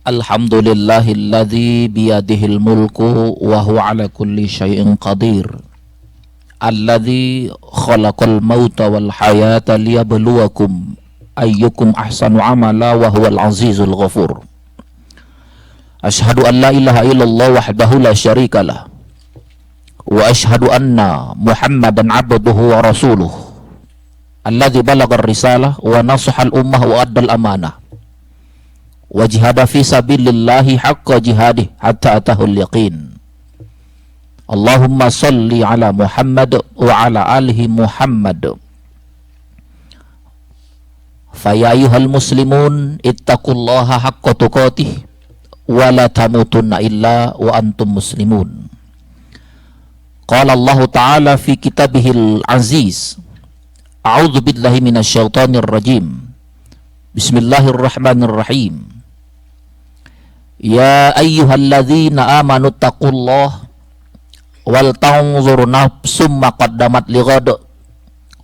Alhamdulillahilladzi biyadihil mulku wa huwa ala kulli syai'in qadir. Alladzi khalaqal mauta wal hayata liyabluwakum ayyukum ahsanu amala wa huwal azizul ghafur. Asyhadu an la ilaha illallah wahdahu la syarikalah wa asyhadu anna Muhammadan abduhu wa rasuluh alladzi balagar risalah wa nasahal ummah wa addal amanah wa jihada fi sabilillahi haqqa jihadih hatta atahul yaqin. Allahumma salli ala Muhammad wa ala alihi Muhammad. Fa ya ayyuhal muslimun ittaqullaha haqqa tuqatih wa la tamutunna illa wa antum muslimun. Qala Allah Ta'ala fi kitabihil aziz. A'udzu billahi minasyaitonir rajim. Bismillahirrahmanirrahim. Ya ayyuhalladzina amanu taqullaha wal tanzur nafsum ma qaddamat lighad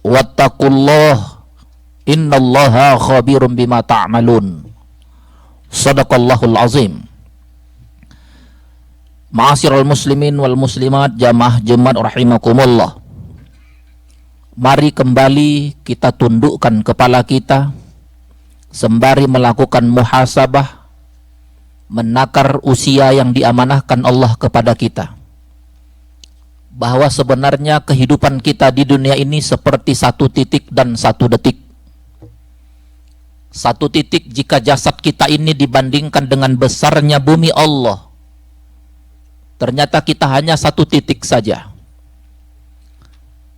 wattaqullaha innallaha khabirum bima ta'malun. Shadaqallahul azim. Ma'asyiral muslimin wal muslimat, jamaah Jumat rahimakumullah. Mari kembali kita tundukkan kepala kita sembari melakukan muhasabah, menakar usia yang diamanahkan Allah kepada kita, bahwa sebenarnya kehidupan kita di dunia ini seperti satu titik dan satu detik. Satu titik jika jasad kita ini dibandingkan dengan besarnya bumi Allah, ternyata kita hanya satu titik saja.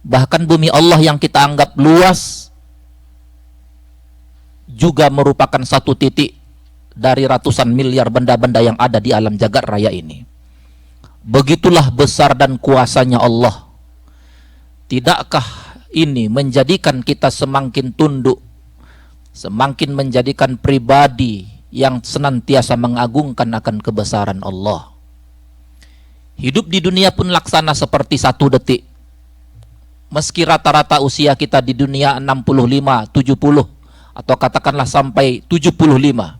Bahkan bumi Allah yang kita anggap luas juga merupakan satu titik dari ratusan miliar benda-benda yang ada di alam jagat raya ini. Begitulah besar dan kuasanya Allah. Tidakkah ini menjadikan kita semakin tunduk, semakin menjadikan pribadi yang senantiasa mengagungkan akan kebesaran Allah? Hidup di dunia pun laksana seperti satu detik. Meski rata-rata usia kita di dunia 65, 70 atau katakanlah sampai 75,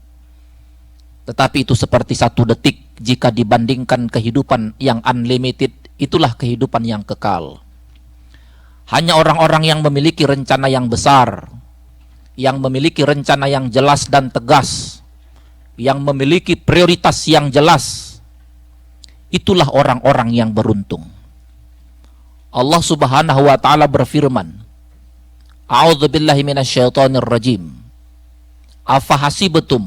tetapi itu seperti satu detik jika dibandingkan kehidupan yang unlimited. Itulah kehidupan yang kekal. Hanya orang-orang yang memiliki rencana yang besar, yang memiliki rencana yang jelas dan tegas, yang memiliki prioritas yang jelas, itulah orang-orang yang beruntung. Allah Subhanahu wa ta'ala berfirman, A'udzu billahi minasyaitonir rajim. Afa hasibatum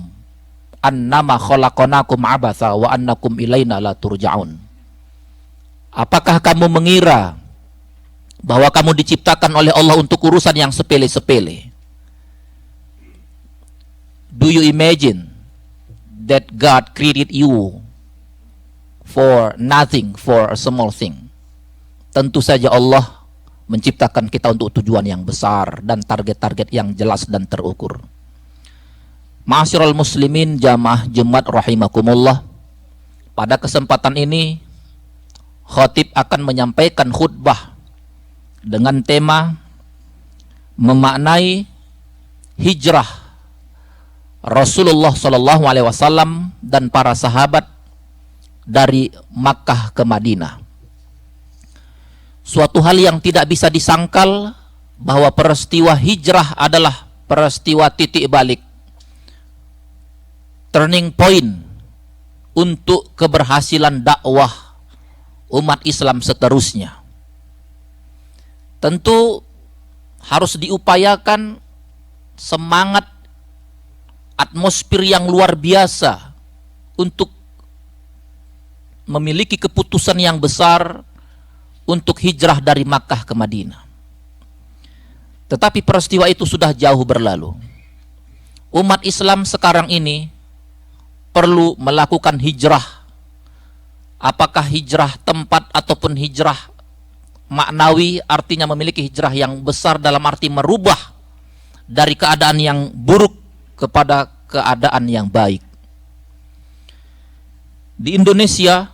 annama khalaqnakum abatha wa annakum ilaina la turja'un. Apakah kamu mengira bahwa kamu diciptakan oleh Allah untuk urusan yang sepele-sepele? Do you imagine that God created you for nothing, for a small thing? Tentu saja Allah menciptakan kita untuk tujuan yang besar dan target-target yang jelas dan terukur. Ma'asyiral muslimin, jamaah Jumat rahimakumullah. Pada kesempatan ini khatib akan menyampaikan khutbah dengan tema memaknai hijrah Rasulullah SAW dan para sahabat dari Makkah ke Madinah. Suatu hal yang tidak bisa disangkal bahwa peristiwa hijrah adalah peristiwa titik balik, turning point untuk keberhasilan dakwah umat Islam seterusnya. Tentu harus diupayakan semangat atmosfer yang luar biasa untuk memiliki keputusan yang besar untuk hijrah dari Makkah ke Madinah. Tetapi peristiwa itu sudah jauh berlalu. Umat Islam sekarang ini perlu melakukan hijrah. Apakah hijrah tempat ataupun hijrah maknawi, artinya memiliki hijrah yang besar dalam arti merubah dari keadaan yang buruk kepada keadaan yang baik. Di Indonesia,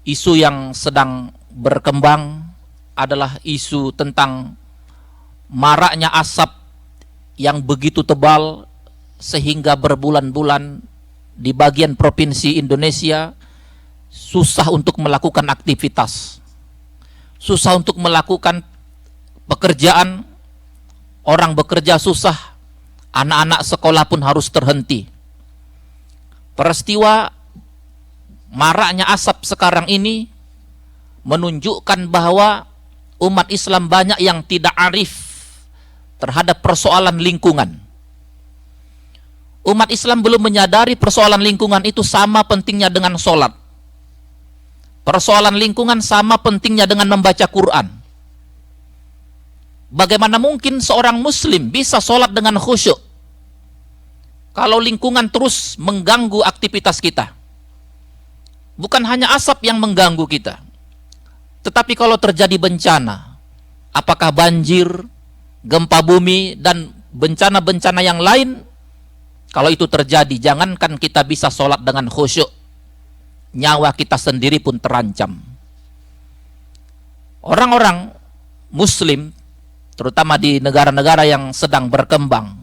isu yang sedang berkembang adalah isu tentang maraknya asap yang begitu tebal sehingga berbulan-bulan di bagian provinsi Indonesia susah untuk melakukan aktivitas, susah untuk melakukan pekerjaan, orang bekerja susah, anak-anak sekolah pun harus terhenti. Peristiwa maraknya asap sekarang ini menunjukkan bahwa umat Islam banyak yang tidak arif terhadap persoalan lingkungan. Umat Islam belum menyadari persoalan lingkungan itu sama pentingnya dengan sholat. Persoalan lingkungan sama pentingnya dengan membaca Quran. Bagaimana mungkin seorang muslim bisa sholat dengan khusyuk kalau lingkungan terus mengganggu aktivitas kita? Bukan hanya asap yang mengganggu kita, tetapi kalau terjadi bencana, apakah banjir, gempa bumi, dan bencana-bencana yang lain, kalau itu terjadi, jangankan kita bisa sholat dengan khusyuk, nyawa kita sendiri pun terancam. Orang-orang muslim, terutama di negara-negara yang sedang berkembang,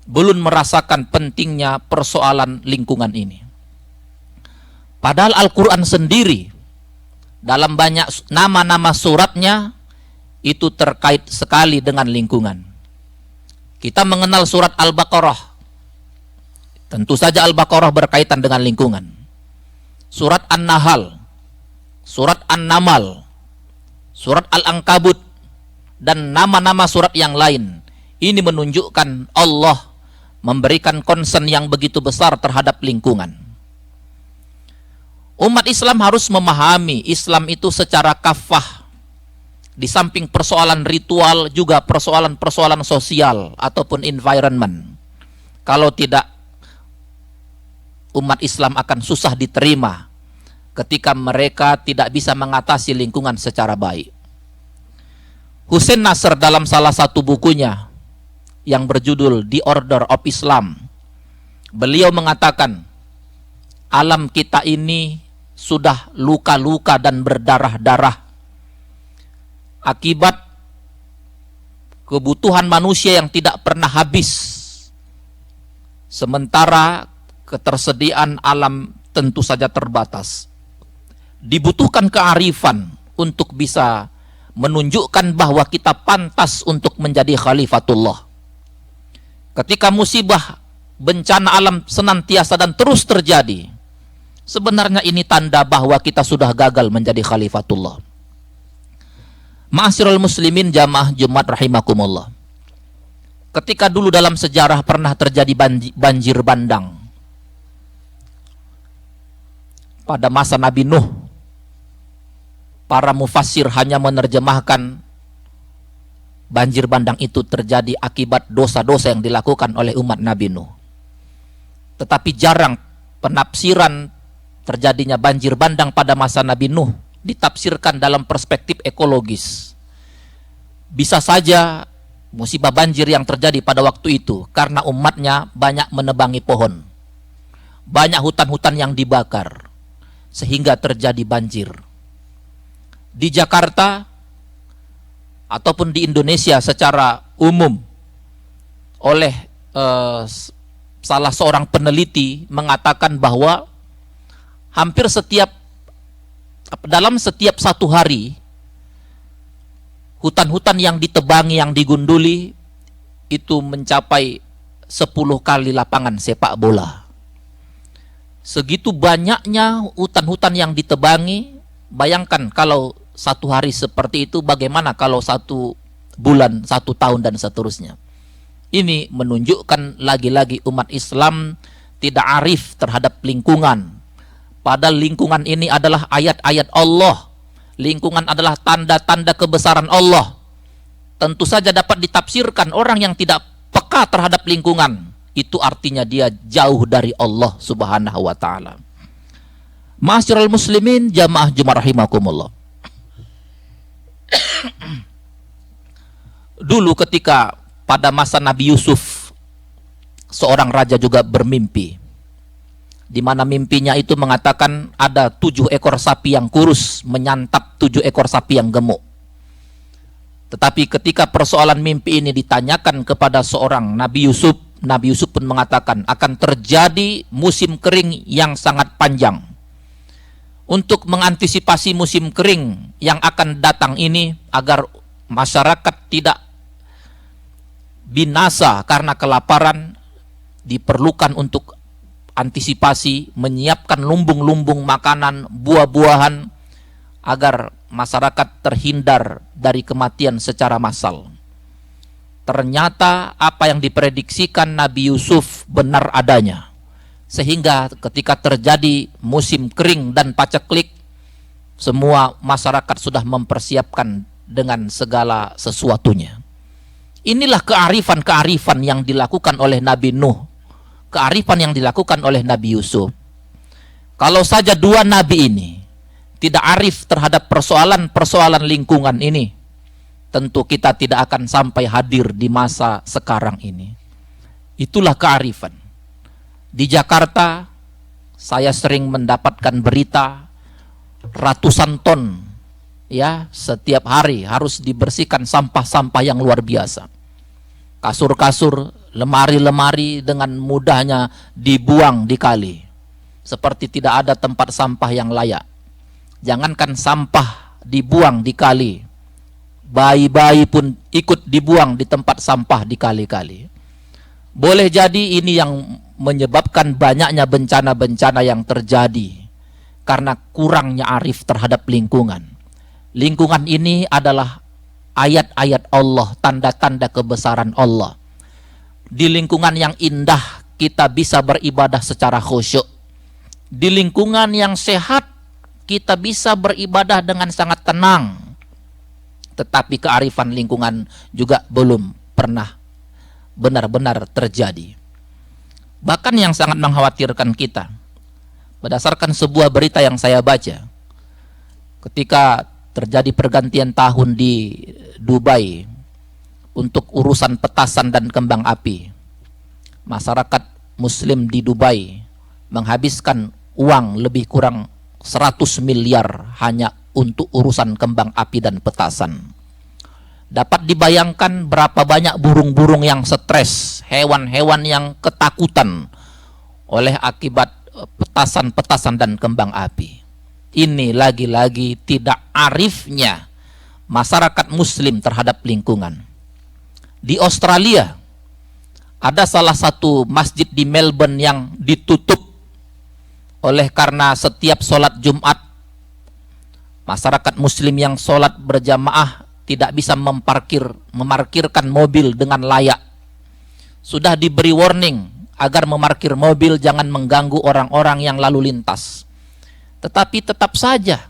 belum merasakan pentingnya persoalan lingkungan ini. Padahal Al-Quran sendiri, dalam banyak nama-nama suratnya, itu terkait sekali dengan lingkungan. Kita mengenal surat Al-Baqarah. Tentu saja Al-Baqarah berkaitan dengan lingkungan. Surat An-Nahl, surat An-Namal, surat Al-Ankabut, dan nama-nama surat yang lain. Ini menunjukkan Allah memberikan concern yang begitu besar terhadap lingkungan. Umat Islam harus memahami Islam itu secara kafah. Di samping persoalan ritual, juga persoalan-persoalan sosial ataupun environment. Kalau tidak, umat Islam akan susah diterima ketika mereka tidak bisa mengatasi lingkungan secara baik. Hussein Nasr dalam salah satu bukunya yang berjudul The Order of Islam, beliau mengatakan, alam kita ini sudah luka-luka dan berdarah-darah akibat kebutuhan manusia yang tidak pernah habis, sementara ketersediaan alam tentu saja terbatas. Dibutuhkan kearifan untuk bisa menunjukkan bahwa kita pantas untuk menjadi khalifatullah. Ketika musibah, bencana alam senantiasa dan terus terjadi, sebenarnya ini tanda bahwa kita sudah gagal menjadi khalifatullah. Ma'asyiral muslimin jamaah Jumat rahimakumullah. Ketika dulu dalam sejarah pernah terjadi banjir bandang pada masa Nabi Nuh, para mufassir hanya menerjemahkan banjir bandang itu terjadi akibat dosa-dosa yang dilakukan oleh umat Nabi Nuh. Tetapi jarang penafsiran terjadinya banjir bandang pada masa Nabi Nuh ditafsirkan dalam perspektif ekologis. Bisa saja musibah banjir yang terjadi pada waktu itu karena umatnya banyak menebangi pohon, banyak hutan-hutan yang dibakar, sehingga terjadi banjir. Di Jakarta ataupun di Indonesia secara umum, oleh salah seorang peneliti mengatakan bahwa dalam setiap satu hari, hutan-hutan yang ditebangi, yang digunduli, itu mencapai 10 kali lapangan sepak bola. Segitu banyaknya hutan-hutan yang ditebangi. Bayangkan kalau satu hari seperti itu, bagaimana kalau 1 bulan, 1 tahun, dan seterusnya. Ini menunjukkan lagi-lagi umat Islam tidak arif terhadap lingkungan. Padahal lingkungan ini adalah ayat-ayat Allah. Lingkungan adalah tanda-tanda kebesaran Allah. Tentu saja dapat ditafsirkan orang yang tidak peka terhadap lingkungan, itu artinya dia jauh dari Allah Subhanahu wa ta'ala. Ma'asyiral muslimin jamaah Jumat rahimakumullah. Dulu ketika pada masa Nabi Yusuf, seorang raja juga bermimpi, di mana mimpinya itu mengatakan ada 7 ekor sapi yang kurus menyantap 7 ekor sapi yang gemuk. Tetapi ketika persoalan mimpi ini ditanyakan kepada seorang Nabi Yusuf, Nabi Yusuf pun mengatakan akan terjadi musim kering yang sangat panjang. Untuk mengantisipasi musim kering yang akan datang ini, agar masyarakat tidak binasa karena kelaparan, diperlukan untuk antisipasi menyiapkan lumbung-lumbung makanan, buah-buahan, agar masyarakat terhindar dari kematian secara massal. Ternyata apa yang diprediksikan Nabi Yusuf benar adanya. Sehingga ketika terjadi musim kering dan paceklik, semua masyarakat sudah mempersiapkan dengan segala sesuatunya. Inilah kearifan-kearifan yang dilakukan oleh Nabi Nuh, kearifan yang dilakukan oleh Nabi Yusuf. Kalau saja dua nabi ini tidak arif terhadap persoalan-persoalan lingkungan ini, tentu kita tidak akan sampai hadir di masa sekarang ini. Itulah kearifan. Di Jakarta, saya sering mendapatkan berita ratusan ton ya setiap hari harus dibersihkan sampah-sampah yang luar biasa. Kasur-kasur, lemari-lemari dengan mudahnya dibuang di kali. Seperti tidak ada tempat sampah yang layak. Jangankan sampah dibuang di kali, bayi-bayi pun ikut dibuang di tempat sampah di kali-kali. Boleh jadi ini yang menyebabkan banyaknya bencana-bencana yang terjadi karena kurangnya arif terhadap lingkungan. Lingkungan ini adalah ayat-ayat Allah, tanda-tanda kebesaran Allah. Di lingkungan yang indah kita bisa beribadah secara khusyuk. Di lingkungan yang sehat kita bisa beribadah dengan sangat tenang. Tetapi kearifan lingkungan juga belum pernah benar-benar terjadi. Bahkan yang sangat mengkhawatirkan kita, berdasarkan sebuah berita yang saya baca, ketika terjadi pergantian tahun di Dubai untuk urusan petasan dan kembang api, masyarakat Muslim di Dubai menghabiskan uang lebih kurang 100 miliar hanya untuk urusan kembang api dan petasan. Dapat dibayangkan berapa banyak burung-burung yang stres, hewan-hewan yang ketakutan oleh akibat petasan-petasan dan kembang api. Ini lagi-lagi tidak arifnya masyarakat Muslim terhadap lingkungan. Di Australia ada salah satu masjid di Melbourne yang ditutup oleh karena setiap sholat Jumat masyarakat Muslim yang sholat berjamaah tidak bisa memarkirkan mobil dengan layak. Sudah diberi warning agar memarkir mobil jangan mengganggu orang-orang yang lalu lintas. Tetapi tetap saja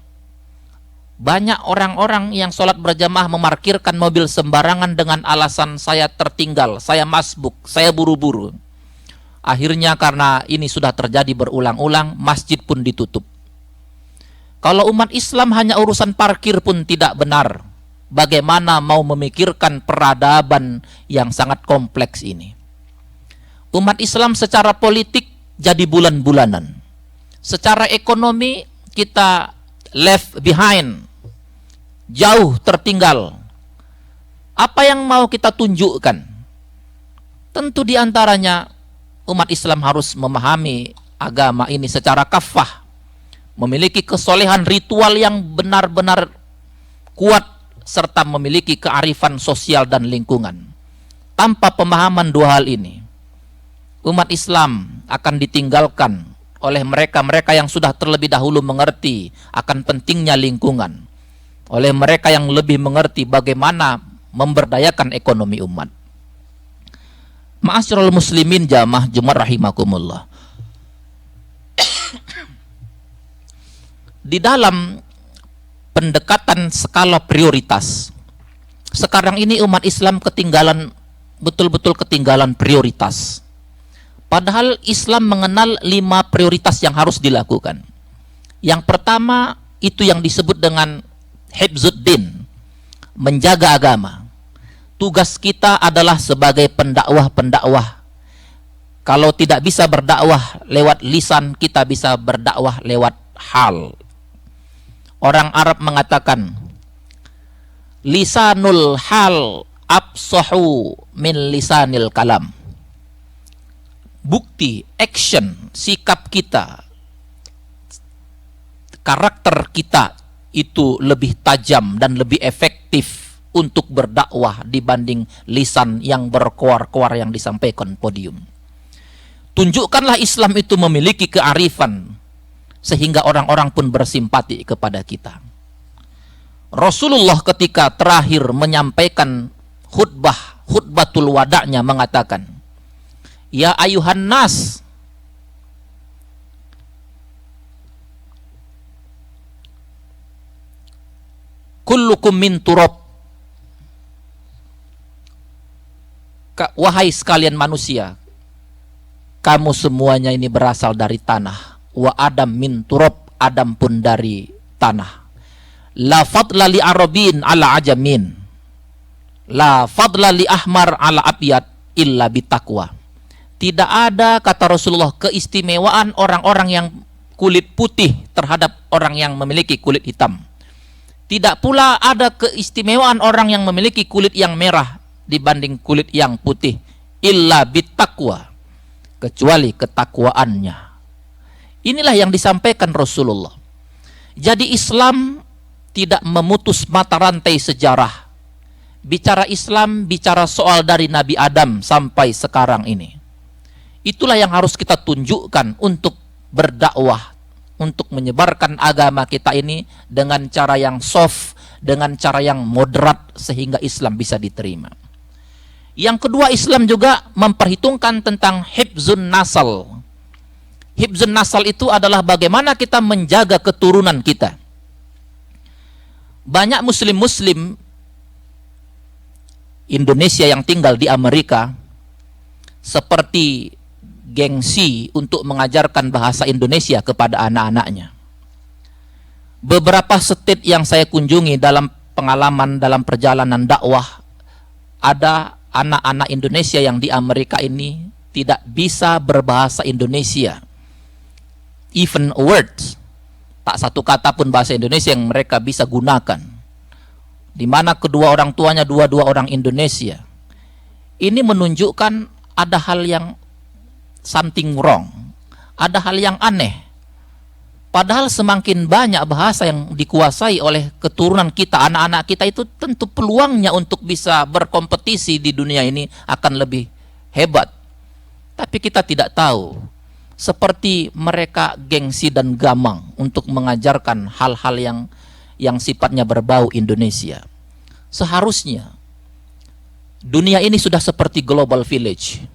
banyak orang-orang yang sholat berjamaah memarkirkan mobil sembarangan dengan alasan saya tertinggal, saya masbuk, saya buru-buru. Akhirnya karena ini sudah terjadi berulang-ulang, masjid pun ditutup. Kalau umat Islam hanya urusan parkir pun tidak benar, bagaimana mau memikirkan peradaban yang sangat kompleks ini? Umat Islam secara politik jadi bulan-bulanan. Secara ekonomi kita left behind, jauh tertinggal. Apa yang mau kita tunjukkan? Tentu diantaranya umat Islam harus memahami agama ini secara kafah, memiliki kesolehan ritual yang benar-benar kuat, serta memiliki kearifan sosial dan lingkungan. Tanpa pemahaman dua hal ini, umat Islam akan ditinggalkan oleh mereka-mereka yang sudah terlebih dahulu mengerti akan pentingnya lingkungan, oleh mereka yang lebih mengerti bagaimana memberdayakan ekonomi umat. Ma'asyiral muslimin jamaah Jumat rahimakumullah. Di dalam pendekatan skala prioritas, sekarang ini umat Islam betul-betul ketinggalan prioritas. Padahal Islam mengenal 5 prioritas yang harus dilakukan. Yang pertama itu yang disebut dengan hifzuddin, menjaga agama. Tugas kita adalah sebagai pendakwah-pendakwah. Kalau tidak bisa berdakwah lewat lisan, kita bisa berdakwah lewat hal. Orang Arab mengatakan, lisanul hal absahu min lisanil kalam. bukti, action, sikap kita, karakter kita itu lebih tajam dan lebih efektif untuk berdakwah dibanding lisan yang berkoar-koar yang disampaikan podium. Tunjukkanlah Islam itu memiliki kearifan sehingga orang-orang pun bersimpati kepada kita. Rasulullah ketika terakhir menyampaikan khutbatul wada'nya mengatakan, ya ayuhan nas, kullukum min turab, wahai sekalian manusia, kamu semuanya ini berasal dari tanah. Wa Adam min turab, Adam pun dari tanah. La fadla li arabin ala ajamin, la fadla li ahmar ala abyad illa bitaqwa. Tidak ada, kata Rasulullah, keistimewaan orang-orang yang kulit putih terhadap orang yang memiliki kulit hitam. Tidak pula ada keistimewaan orang yang memiliki kulit yang merah dibanding kulit yang putih, illa bitaqwa, kecuali ketakwaannya. Inilah yang disampaikan Rasulullah. Jadi Islam tidak memutus mata rantai sejarah. Bicara Islam, bicara soal dari Nabi Adam sampai sekarang ini. Itulah yang harus kita tunjukkan untuk berdakwah, untuk menyebarkan agama kita ini dengan cara yang soft, dengan cara yang moderat sehingga Islam bisa diterima. Yang kedua, Islam juga memperhitungkan tentang hifzun nasal. Hifzun nasal itu adalah bagaimana kita menjaga keturunan kita. Banyak muslim-muslim Indonesia yang tinggal di Amerika seperti gengsi untuk mengajarkan bahasa Indonesia kepada anak-anaknya. Beberapa state yang saya kunjungi dalam pengalaman dalam perjalanan dakwah, ada anak-anak Indonesia yang di Amerika ini tidak bisa berbahasa Indonesia. Even words, tak satu kata pun bahasa Indonesia yang mereka bisa gunakan. Di mana kedua orang tuanya dua-dua orang Indonesia. Ini menunjukkan ada hal yang something wrong, ada hal yang aneh. Padahal semakin banyak bahasa yang dikuasai oleh keturunan kita, anak-anak kita, itu tentu peluangnya untuk bisa berkompetisi di dunia ini akan lebih hebat. Tapi kita tidak tahu, seperti mereka gengsi dan gamang untuk mengajarkan hal-hal yang sifatnya berbau Indonesia. Seharusnya dunia ini sudah seperti global village.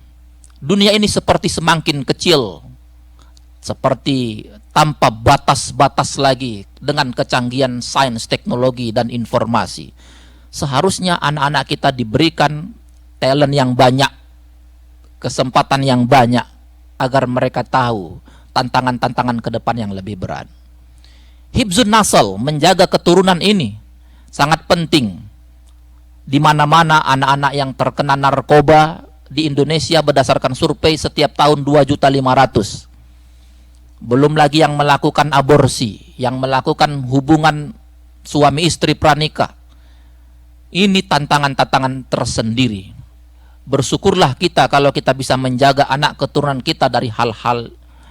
Dunia ini seperti semakin kecil, seperti tanpa batas-batas lagi dengan kecanggihan sains, teknologi, dan informasi. Seharusnya anak-anak kita diberikan talent yang banyak, kesempatan yang banyak, agar mereka tahu tantangan-tantangan ke depan yang lebih berat. Hifzun nasal, menjaga keturunan ini sangat penting. Di mana-mana anak-anak yang terkena narkoba di Indonesia berdasarkan survei setiap tahun 2.500.000. Belum lagi yang melakukan aborsi, yang melakukan hubungan suami istri pranikah. Ini tantangan-tantangan tersendiri. Bersyukurlah kita kalau kita bisa menjaga anak keturunan kita dari hal-hal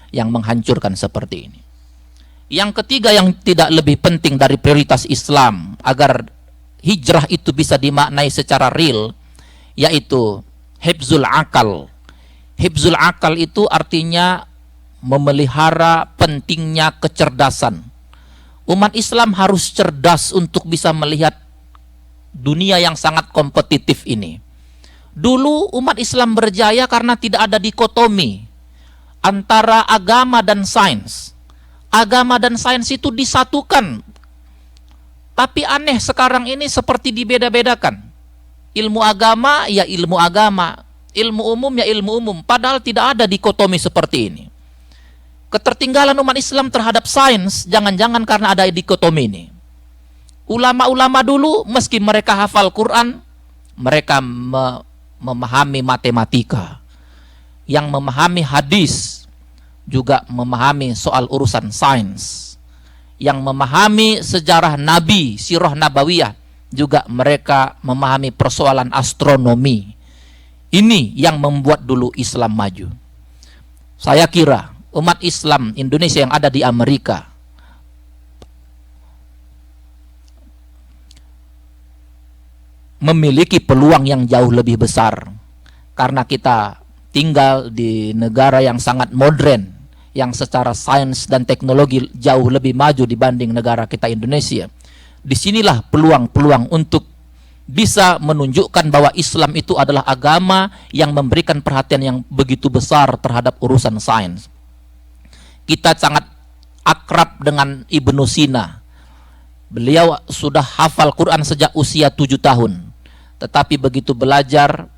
yang menghancurkan seperti ini. Yang ketiga yang tidak lebih penting dari prioritas Islam agar hijrah itu bisa dimaknai secara real, yaitu hifzul akal. Hifzul akal itu artinya memelihara pentingnya kecerdasan. Umat Islam harus cerdas untuk bisa melihat dunia yang sangat kompetitif ini. Dulu umat Islam berjaya karena tidak ada dikotomi antara agama dan sains. Agama dan sains itu disatukan. Tapi aneh sekarang ini seperti dibeda-bedakan. Ilmu agama ya ilmu agama, ilmu umum ya ilmu umum. Padahal tidak ada dikotomi seperti ini. Ketertinggalan umat Islam terhadap sains jangan-jangan karena ada dikotomi ini. Ulama-ulama dulu meski mereka hafal Quran, mereka memahami matematika. Yang memahami hadis juga memahami soal urusan sains. Yang memahami sejarah Nabi, sirah nabawiyah, juga mereka memahami persoalan astronomi. Ini yang membuat dulu Islam maju. Saya kira umat Islam Indonesia yang ada di Amerika memiliki peluang yang jauh lebih besar karena kita tinggal di negara yang sangat modern, yang secara sains dan teknologi jauh lebih maju dibanding negara kita Indonesia. Disinilah peluang-peluang untuk bisa menunjukkan bahwa Islam itu adalah agama yang memberikan perhatian yang begitu besar terhadap urusan sains. Kita sangat akrab dengan Ibnu Sina. Beliau sudah hafal Quran sejak usia 7 tahun. Tetapi begitu belajar,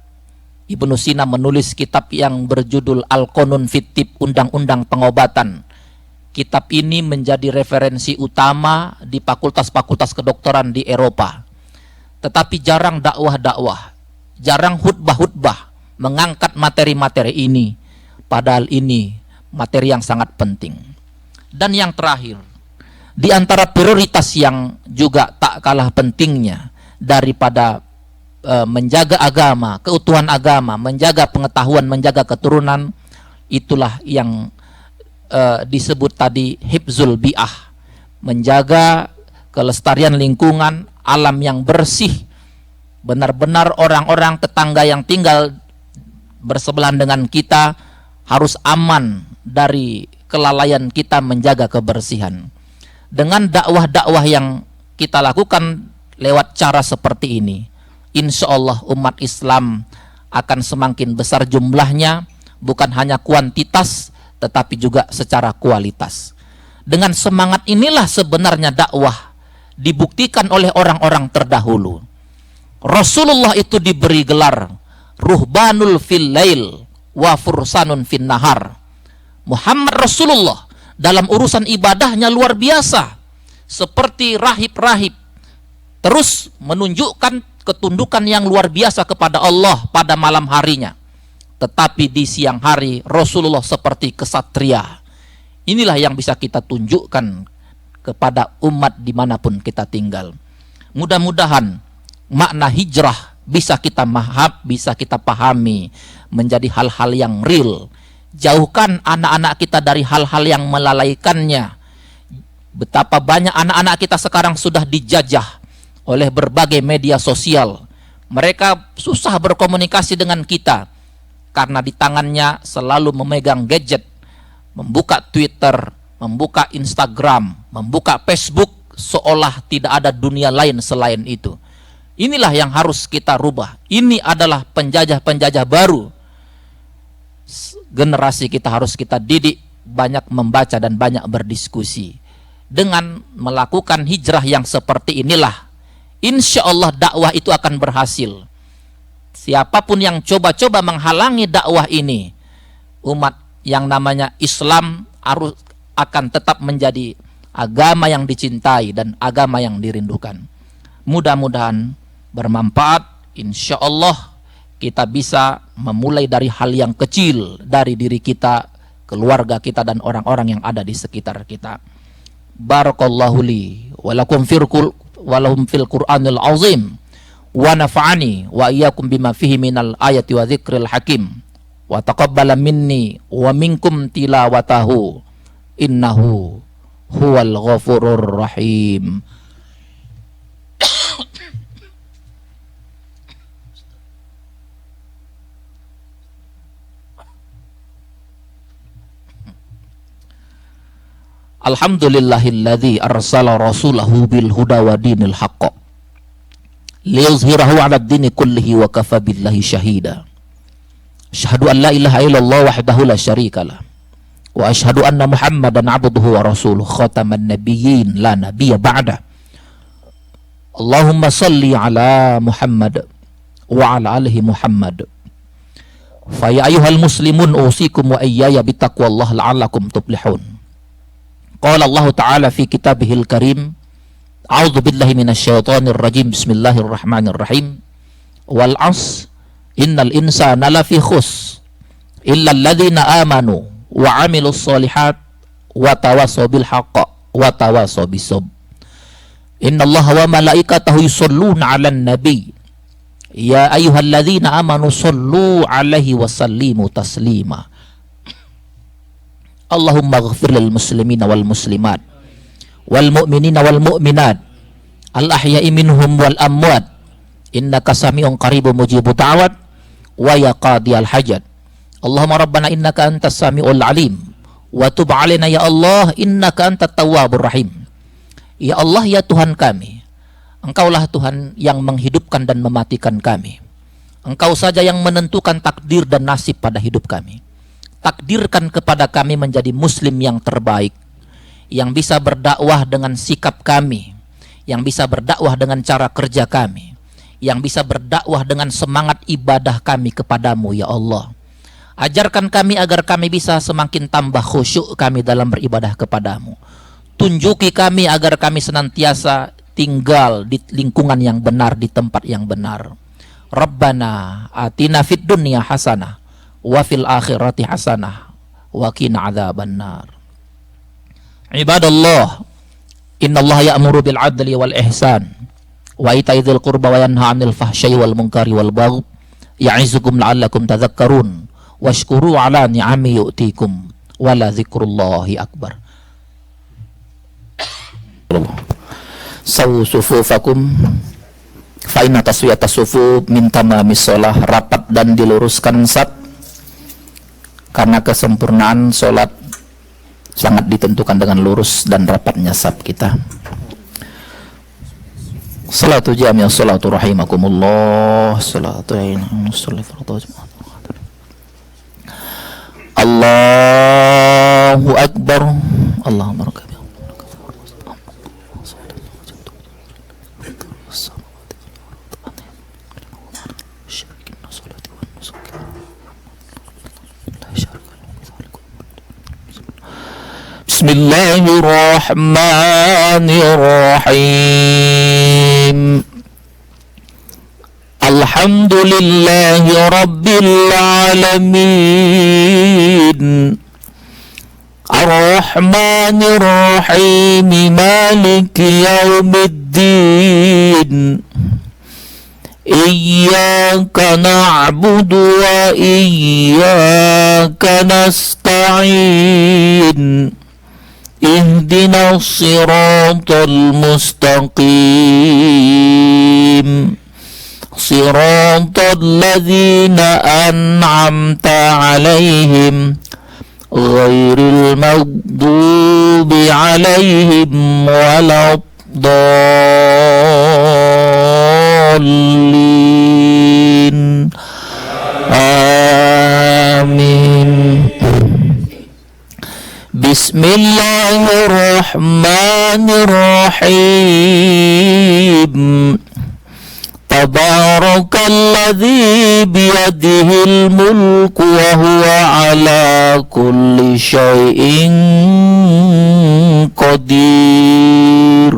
Ibnu Sina menulis kitab yang berjudul Al-Qanun fit Tibb, Undang-Undang Pengobatan. Kitab ini menjadi referensi utama di fakultas-fakultas kedokteran di Eropa. Tetapi jarang dakwah-dakwah, jarang khutbah-khutbah mengangkat materi-materi ini. Padahal ini materi yang sangat penting. Dan yang terakhir, di antara prioritas yang juga tak kalah pentingnya daripada menjaga agama, keutuhan agama, menjaga pengetahuan, menjaga keturunan, itulah yang disebut tadi hifzul bi'ah, menjaga kelestarian lingkungan, alam yang bersih, benar-benar orang-orang tetangga yang tinggal bersebelahan dengan kita harus aman dari kelalaian kita menjaga kebersihan. Dengan dakwah-dakwah yang kita lakukan lewat cara seperti ini, insya Allah umat Islam akan semakin besar jumlahnya, bukan hanya kuantitas, tetapi juga secara kualitas. Dengan semangat inilah sebenarnya dakwah dibuktikan oleh orang-orang terdahulu. Rasulullah itu diberi gelar Ruhbanul fil lail wa fursanun fin nahar. Muhammad Rasulullah dalam urusan ibadahnya luar biasa, seperti rahib-rahib, terus menunjukkan ketundukan yang luar biasa kepada Allah pada malam harinya. Tetapi di siang hari Rasulullah seperti kesatria. Inilah yang bisa kita tunjukkan kepada umat dimanapun kita tinggal. Mudah-mudahan makna hijrah bisa kita bisa kita pahami menjadi hal-hal yang real. Jauhkan anak-anak kita dari hal-hal yang melalaikannya. Betapa banyak anak-anak kita sekarang sudah dijajah oleh berbagai media sosial. Mereka susah berkomunikasi dengan kita karena di tangannya selalu memegang gadget, membuka Twitter, membuka Instagram, membuka Facebook, seolah tidak ada dunia lain selain itu. Inilah yang harus kita rubah. Ini adalah penjajah-penjajah baru. Generasi kita harus kita didik banyak membaca dan banyak berdiskusi. Dengan melakukan hijrah yang seperti inilah, insya Allah dakwah itu akan berhasil. Siapapun yang coba-coba menghalangi dakwah ini, umat yang namanya Islam akan tetap menjadi agama yang dicintai dan agama yang dirindukan. Mudah-mudahan bermanfaat. Insya Allah kita bisa memulai dari hal yang kecil, dari diri kita, keluarga kita, dan orang-orang yang ada di sekitar kita. Barakallahu li walakum walahum fil Qur'anil azim wa nafa'ani wa iyyakum bima fihi minal ayati wa dzikril hakim wa taqabbala minni wa minkum tilawatahu innahu huwal ghafurur rahim. Alhamdulillahilladzi arsala rasulahu bil huda wa dinil haqq liyuzhirahu 'ala ad-dini kullihi wa kafa billahi syahida. Asyhadu an la ilaha illallah wahdahu la syarikalah wa asyhadu anna Muhammadan 'abduhu wa rasuluhu khataman nabiyyin la nabiyya ba'da. Allahumma salli ala Muhammad wa ala alihi Muhammad. Fa ya ayyuhal muslimun usikum wa iyaya bittaqwallahi la'allakum tuflihun. Qala Allah Ta'ala fi kitabihil karim, a'udzu billahi minasyaitonir rajim, bismillahirrahmanirrahim. Wal 'asr innal insana lafi khusr illa alladzina amanu wa 'amilus sholihat wa tawassaw bil haqq wa tawassaw bis sabr. Innallaha wa malaikatahu yusholluna 'alan nabi ya ayyuhalladzina amanu shollu 'alaihi wa sallimu taslima. Allahumma ighfir lil muslimina wal muslimat wal mu'minina wal mu'minat al ahya'i minhum wal amwat innaka sami'un qaribun mujibud da'wat wa ya qadiyal hajat. Allahumma rabbana innaka antas sami'ul alim wa tub 'alaina ya Allah innaka antat tawwabur rahim. Ya Allah, ya Tuhan kami, Engkaulah Tuhan yang menghidupkan dan mematikan kami. Engkau saja yang menentukan takdir dan nasib pada hidup kami. Takdirkan kepada kami menjadi muslim yang terbaik, yang bisa berdakwah dengan sikap kami, yang bisa berdakwah dengan cara kerja kami, yang bisa berdakwah dengan semangat ibadah kami kepadamu ya Allah. Ajarkan kami agar kami bisa semakin tambah khusyuk kami dalam beribadah kepadamu. Tunjuki kami agar kami senantiasa tinggal di lingkungan yang benar, di tempat yang benar. Rabbana atina fid dunya hasanah wa fil akhirati hasanah wa qina adzabannar. Ibadallah, innallaha ya'muru bil 'adli wal ihsan wa ita'i dzil qurba wa yanha 'anil fahsya'i wal munkari wal baghi ya'izukum la'allakum tadhakkarun washkuru 'ala ni'ami yu'tikum wa la dzikrullahi akbar. Sawu sufufakum fa inna taswiyata sufuf min tamamis shalah. Rapat dan diluruskan saf, karena kesempurnaan salat sangat ditentukan dengan lurus dan rapatnya saf kita. Salatu jami'ah salatu rahimakumullah. Salatu Allahu akbar. Allahumma rakab. Bismillahirrahmanirrahim. Alhamdulillahi rabbil alamin. Ar-Rahmanir-Rahim, Maliki yaumiddin. Iyyaka na'budu wa iyyaka nasta'in. Ihdinas siratal mustaqim. Siratal ladzina an'amta 'alaihim ghairil maghdubi 'alaihim waladdallin. Amin. Bismillahirrahmanirrahim. Tabarakalladzi biyadihil mulku wa huwa ala kulli syai'in qadir.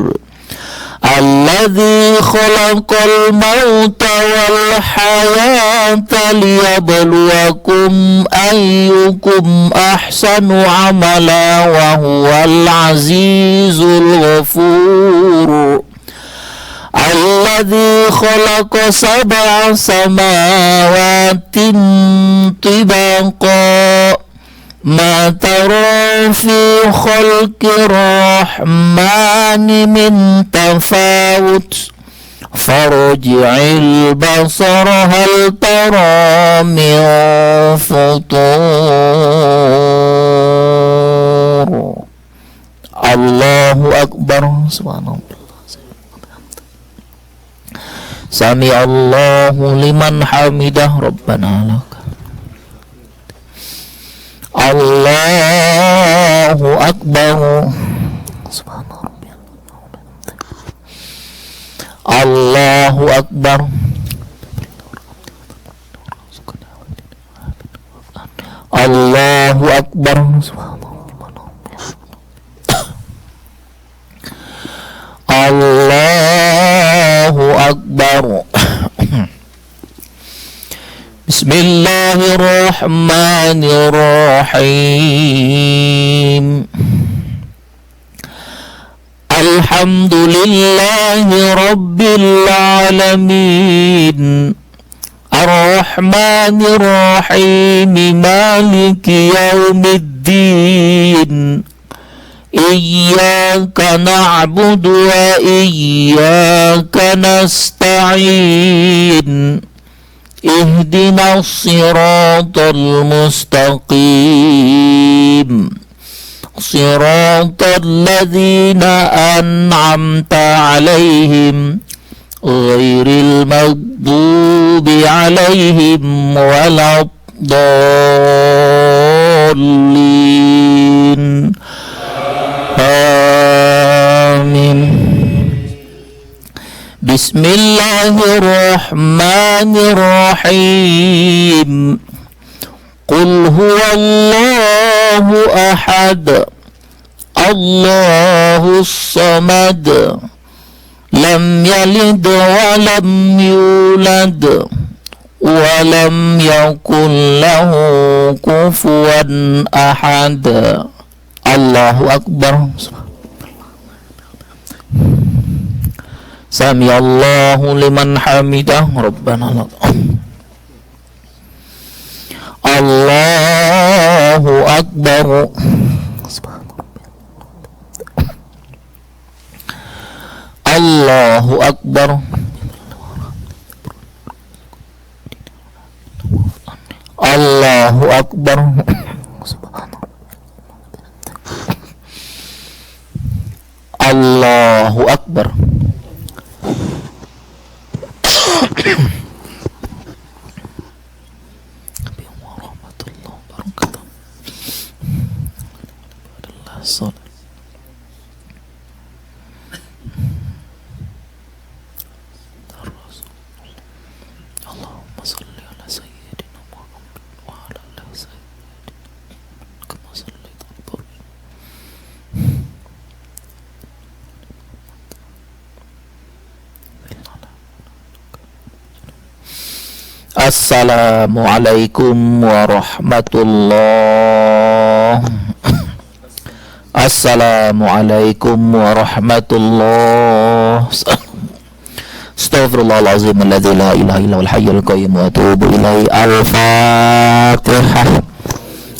Alladzi khalaqal mauta wal hayata liyabluwakum ayyukum ahsanu amala wa huwal azizul ghafur. Alladzi khalaqa sab'a samawatin tibaqa ma tara fi khalqi rahmani min tafawut farji'il basara hal tara min futur. Allahu akbar. Subhanallah. Sami Allahu liman hamidah. Rabbana lakal. Allahu akbar. Subhanallah. Allahu akbar. Allahu akbar. Allahu akbar. Bismillahirrahmanirrahim. Alhamdulillahi rabbil alamin. Ar-Rahmanir-Rahim, Maliki yaumiddin. الدين إياك نعبد وإياك نستعين اهدنا الصراط المستقيم صراط الذين أنعمت عليهم غير المغضوب عليهم ولا الضالين آمين. بسم الله الرحمن الرحيم قل هو الله أحد الله الصمد لم يلد ولم يولد ولم يكن له كفوا أحد الله أكبر سمع الله لمن حمده ربنا لك الله أكبر الله أكبر الله أكبر الله أكبر Assalamualaikum warahmatullah. Assalamualaikum warahmatullah. Astaghfirullahaladzim alladzi la ilaha illa huwal hayyul qayyum wa atubu ilaihi. Al-Fatihah.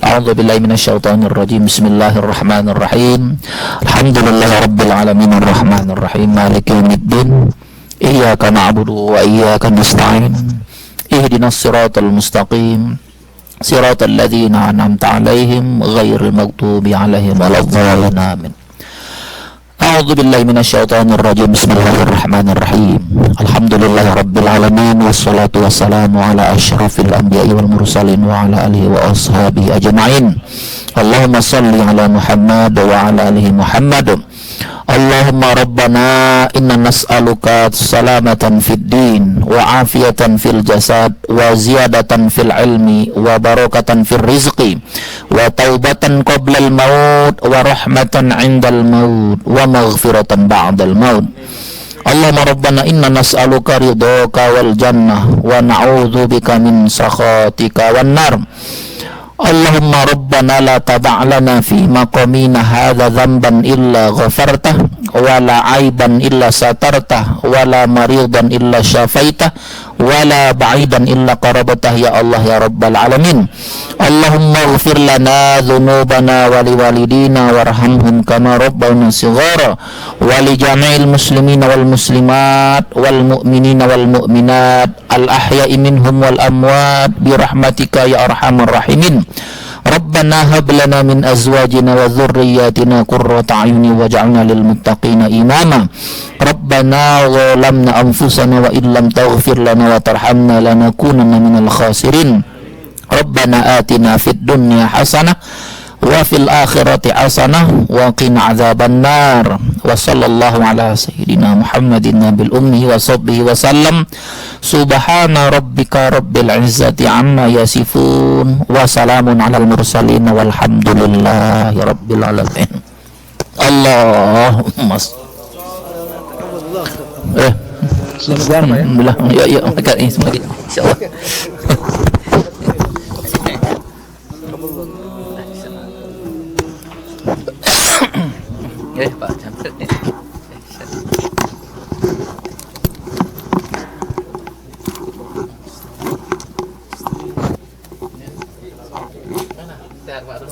A'udzu billahi minasyaitonir rajim. Bismillahirrahmanirrahim. Alhamdulillahirabbil alamin arrahmanir rahim maliki yaumiddin. Iyyaka na'budu wa iyyaka nasta'in. Ihdinas siratal mustaqim siratal ladzina an'amta 'alaihim ghairil maghdubi 'alaihim waladdallin amin. A'udzu billahi minasyaitonir rajim. Bismillahirrahmanirrahim. Alhamdulillahirabbil alamin wassalatu wassalamu ala asyrafil anbiya'i wal mursalin wa ala alihi wa ashabihi ajma'in. Allahumma shalli ala Muhammad wa ala alihi Muhammad. Allahumma rabbana inna nas'aluka salamatan fid din wa afiyatan fil jasad wa ziyadatan fil ilmi wa barakatan fil rizqi wa taubatan qoblal maut wa rahmatan indal maut wa maghfiratan ba'dal maut. Allahumma rabbana inna nas'aluka ridhaka wal jannah wa na'udzubika min sakhatika wan nar. Allahumma rabbana la tada'lana fi maqamina hadha dhanban illa ghafartah wa la aiban illa satartah wa la maridan illa syafaitah wa la ba'idan illa qarabatah ya Allah ya rabbal alamin. Allahumma ighfir lana dhunubana wa liwalidina warhamhum kama rabbana shighara wa li jami'il muslimina wal muslimat wal mu'minina wal mu'minat al ahya'i minhum wal amwat bi rahmatika ya arhamar rahimin. Rabbana hab lana min azwajina wa dhurriyyatina qurrata a'yuni waj'alna lil muttaqina imama. Rabbana zalamna anfusana wa illam taghfir lana wa tarhamna lanakunanna minal khasirin. Rabbana atina fid dunya hasanah wa fil akhirati hasanah wa qina adzaban nar. Wa sallallahu ala sayyidina Muhammadin nabil ummi wa sahbihi wa sallam. Subhana rabbika rabbil izzati amma yasifun wa salamun alal mursalin walhamdulillahi rabbil alamin. Allahumma alhamdulillah. Ya semoga insyaallah. Pak. Sehat Pak.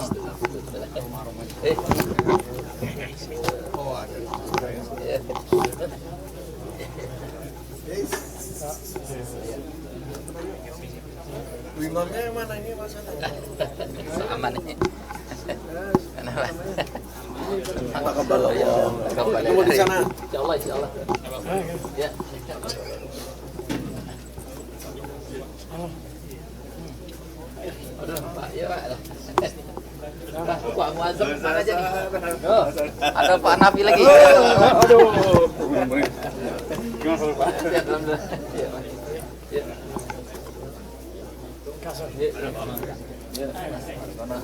Imamnya yang mana ini Mas? Aman ini. Kenapa? Pak Kepala. Kembali Tunggu di sana. Insyaallah, insyaallah. Ya. Aduh, Pak, ya Pak. Pak Muazzam mana aja nih? Oh, ada Pak Nafi lagi. Aduh. Gimana Pak? Ya, alhamdulillah. Ya, Pak. Ya. Ya. Mana?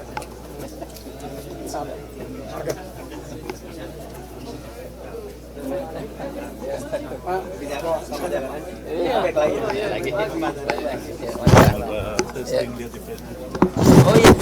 Iya, baik lagi. Lagi. Oh iya.